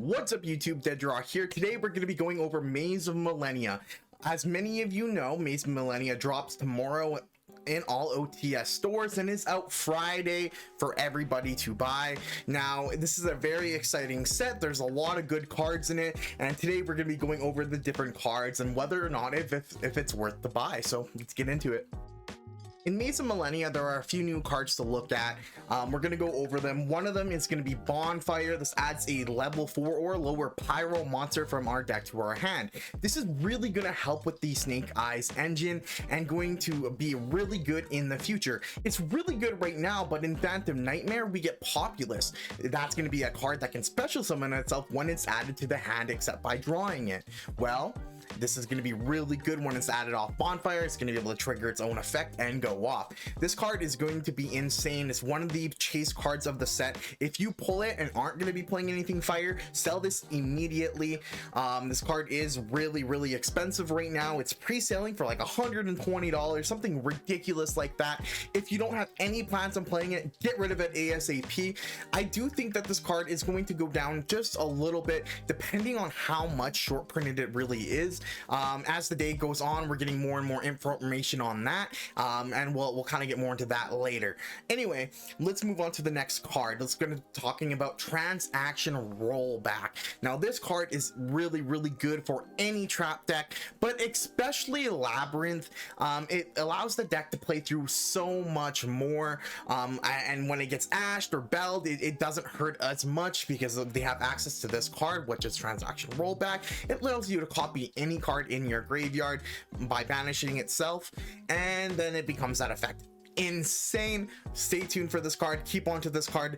What's up YouTube, Deaddraw here. Today we're going to be going over Maze of Millennia. As many of you know, Maze of Millennia drops tomorrow in all OTS stores and is out Friday for everybody to buy. Now this is a very exciting set. There's a lot of good cards in it, and today we're going to be going over the different cards and whether or not if it's worth the buy. So let's get into it. In Maze of Millennia, there are a few new cards to look at. We're going to go over them. One of them is going to be Bonfire. This adds a level 4 or lower pyro monster from our deck to our hand. This is really going to help with the Snake Eyes engine and going to be really good in the future. It's really good right now, but in Phantom Nightmare, we get Populous. That's going to be a card that can special summon itself when it's added to the hand, except by drawing it. Well, this is going to be really good when it's added off Bonfire. It's going to be able to trigger its own effect and go off. This card is going to be insane. It's one of the chase cards of the set. If you pull it and aren't going to be playing anything fire, sell this immediately. This card is really expensive right now. It's pre-selling for like $120, something ridiculous like that. If you don't have any plans on playing it, get rid of it ASAP. I do think that this card is going to go down just a little bit depending on how much short printed it really is. As the day goes on, we're getting more and more information on that, and we'll kind of get more into that later. Anyway, let's move on to the next card. Let's go to talking about Transaction Rollback. Now this card is really good for any trap deck, but especially Labyrinth. It allows the deck to play through so much more, and when it gets ashed or belled, it doesn't hurt as much because they have access to this card, which is Transaction Rollback. It allows you to copy any card in your graveyard by banishing itself, and then it becomes that effect. Insane. Stay tuned for this card. Keep on to this card.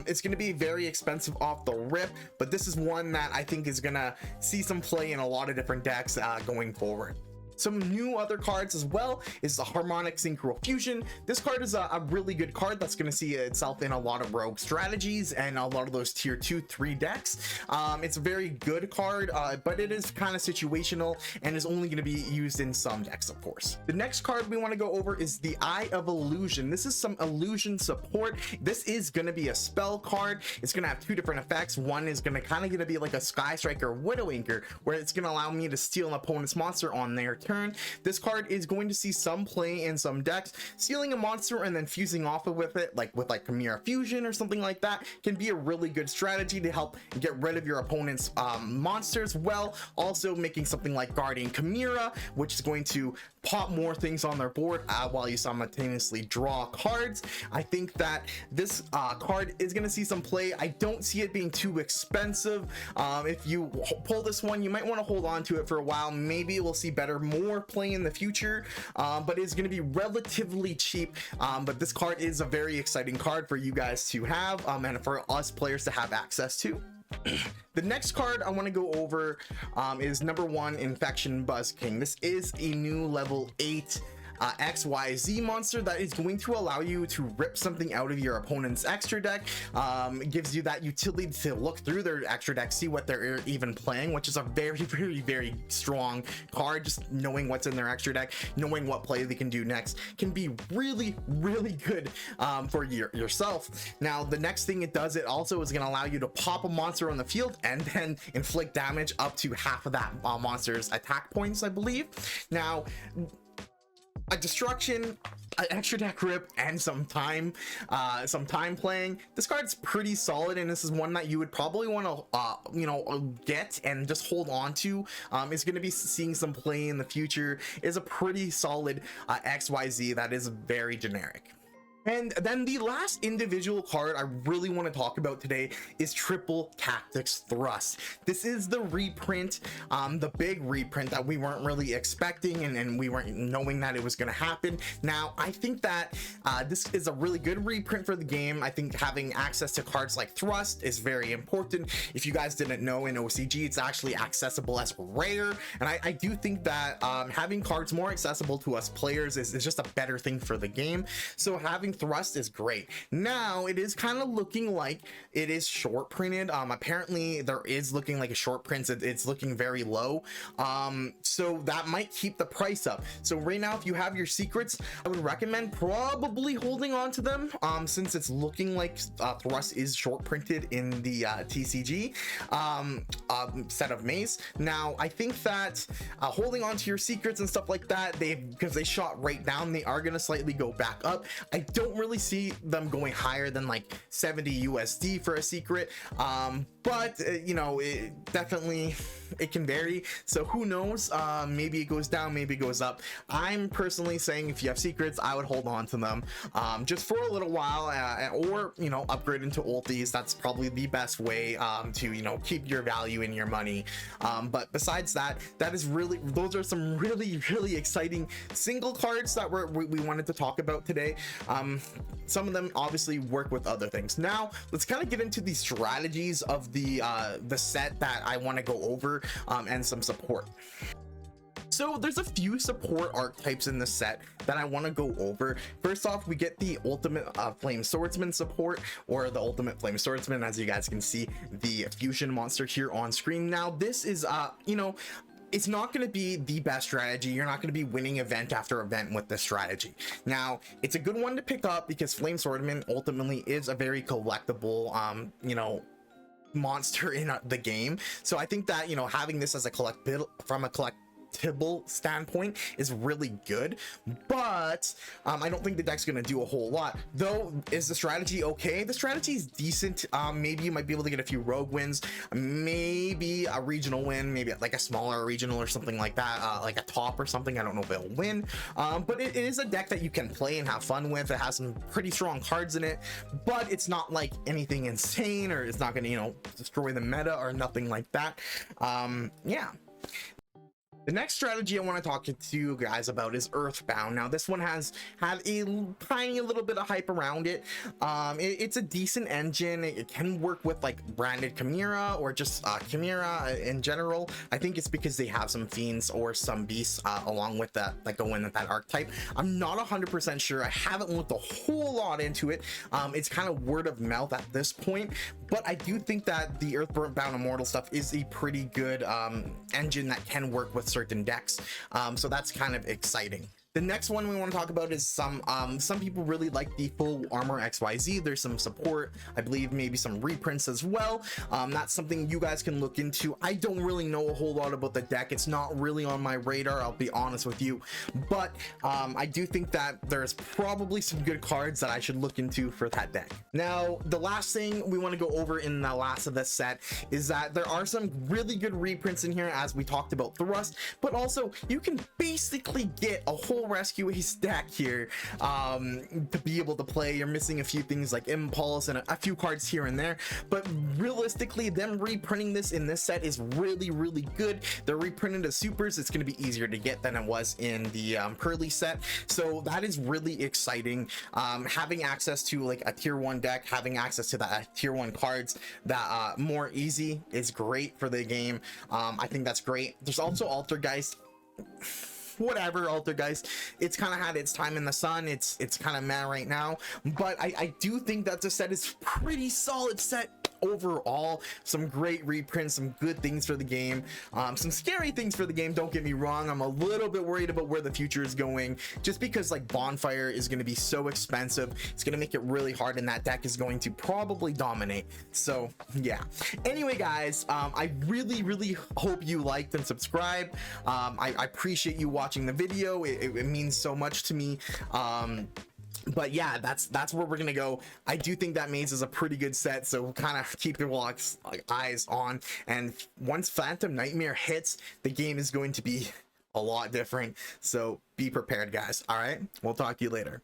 It's going to be very expensive off the rip, but this is one that I think is going to see some play in a lot of different decks going forward. Some new other cards as well is the Harmonic Synchro Fusion. This card is a really good card that's going to see itself in a lot of rogue strategies and a lot of those tier 2-3 decks. It's a very good card, but it is kind of situational and is only going to be used in some decks, of course. The next card we want to go over is the Eye of Illusion. This is some illusion support. This is going to be a spell card. It's going to have two different effects. One is going to be like a Sky Striker Widow Anchor, where it's going to allow me to steal an opponent's monster on their turn. This card is going to see some play in some decks. Stealing a monster and then fusing off it with it, like with Chimera Fusion or something like that, can be a really good strategy to help get rid of your opponent's monsters. Well, also making something like Guardian Chimera, which is going to pop more things on their board while you simultaneously draw cards. I think that this card is going to see some play. I don't see it being too expensive. If you pull this one, you might want to hold on to it for a while. Maybe we'll see more play in the future, but it's going to be relatively cheap. But this card is a very exciting card for you guys to have, and for us players to have access to. The next card I want to go over is number 1, Infection Buzz King. This is a new level 8 XYZ monster that is going to allow you to rip something out of your opponent's extra deck. It gives you that utility to look through their extra deck, see what they're even playing, which is a very strong card. Just knowing what's in their extra deck, knowing what play they can do next, can be really good for yourself. Now the next thing it does, it also is going to allow you to pop a monster on the field and then inflict damage up to half of that monster's attack points, I believe. Now a destruction, an extra deck rip, and some time playing. This card's pretty solid, and this is one that you would probably want to get and just hold on to. It's going to be seeing some play in the future. Is a pretty solid XYZ that is very generic. And then the last individual card I really want to talk about today is Triple Tactics Thrust. This is the reprint, the big reprint that we weren't really expecting, and we weren't knowing that it was going to happen. Now, I think that this is a really good reprint for the game. I think having access to cards like Thrust is very important. If you guys didn't know, in OCG, it's actually accessible as rare, and I do think that having cards more accessible to us players is just a better thing for the game. So having Thrust is great. Now it is kind of looking like it is short printed. Apparently there is looking like a short print. It's looking very low. So that might keep the price up. So right now, if you have your secrets, I would recommend probably holding on to them, since it's looking like Thrust is short printed in the TCG set of Maze. Now I think that holding on to your secrets and stuff like that, because they shot right down, they are going to slightly go back up. I don't really see them going higher than like 70 USD for a secret, but you know, it can vary, so who knows. Maybe it goes down, maybe it goes up. I'm personally saying if you have secrets, I would hold on to them just for a little while, or you know, upgrade into ultis. That's probably the best way to, you know, keep your value in your money. But besides that, those are some really exciting single cards that we wanted to talk about today. Some of them obviously work with other things. Now let's kind of get into the strategies of the set that I want to go over, and some support. So there's a few support archetypes in the set that I want to go over. First off, we get the ultimate flame swordsman support, or the ultimate flame swordsman, as you guys can see the fusion monster here on screen. Now this is you know, it's not going to be the best strategy. You're not going to be winning event after event with this strategy. Now it's a good one to pick up because flame swordsman ultimately is a very collectible you know, monster in the game. So I think that, you know, having this as a collectible standpoint is really good, but I don't think the deck's gonna do a whole lot. Though, is the strategy okay? The strategy is decent. Maybe you might be able to get a few rogue wins, maybe a regional win, maybe like a smaller regional or something like that, like a top or something. I don't know if it'll win, but it is a deck that you can play and have fun with. It has some pretty strong cards in it, but it's not like anything insane, or it's not gonna, you know, destroy the meta or nothing like that. Yeah. The next strategy I want to talk to you guys about is Earthbound. Now this one has had a tiny little bit of hype around it. It's a decent engine. It can work with like branded Chimera, or just Chimera in general. I think it's because they have some fiends or some beasts along with that go in with that archetype. I'm not 100% sure. I haven't looked a whole lot into it. It's kind of word of mouth at this point, but I do think that the Earthbound Immortal stuff is a pretty good engine that can work with certain decks, so that's kind of exciting. The next one we want to talk about is some people really like the full armor XYZ. There's some support, I believe maybe some reprints as well. That's something you guys can look into. I don't really know a whole lot about the deck. It's not really on my radar, I'll be honest with you, but I do think that there's probably some good cards that I should look into for that deck. Now the last thing we want to go over in the last of this set is that there are some really good reprints in here, as we talked about Thrust, but also you can basically get a whole rescue ace deck here to be able to play. You're missing a few things like Impulse and a few cards here and there, but realistically them reprinting this in this set is really good. They're reprinted as supers. It's going to be easier to get than it was in the Pearly set, so that is really exciting. Having access to like a tier 1 deck, having access to the tier 1 cards that more easy is great for the game. I think that's great. There's also Altergeist. Whatever, Altergeist, it's kind of had its time in the sun. It's kind of meh right now, but I do think that the set is pretty solid set overall. Some great reprints, some good things for the game, some scary things for the game, don't get me wrong. I'm a little bit worried about where the future is going, just because like Bonfire is going to be so expensive. It's going to make it really hard, and that deck is going to probably dominate. So yeah, anyway guys, I really hope you liked and subscribed. I appreciate you watching the video. It means so much to me. But yeah, that's where we're gonna go. I do think that Maze is a pretty good set, so kind of keep your eyes on, and once Phantom Nightmare hits, the game is going to be a lot different, so be prepared guys. All right, we'll talk to you later.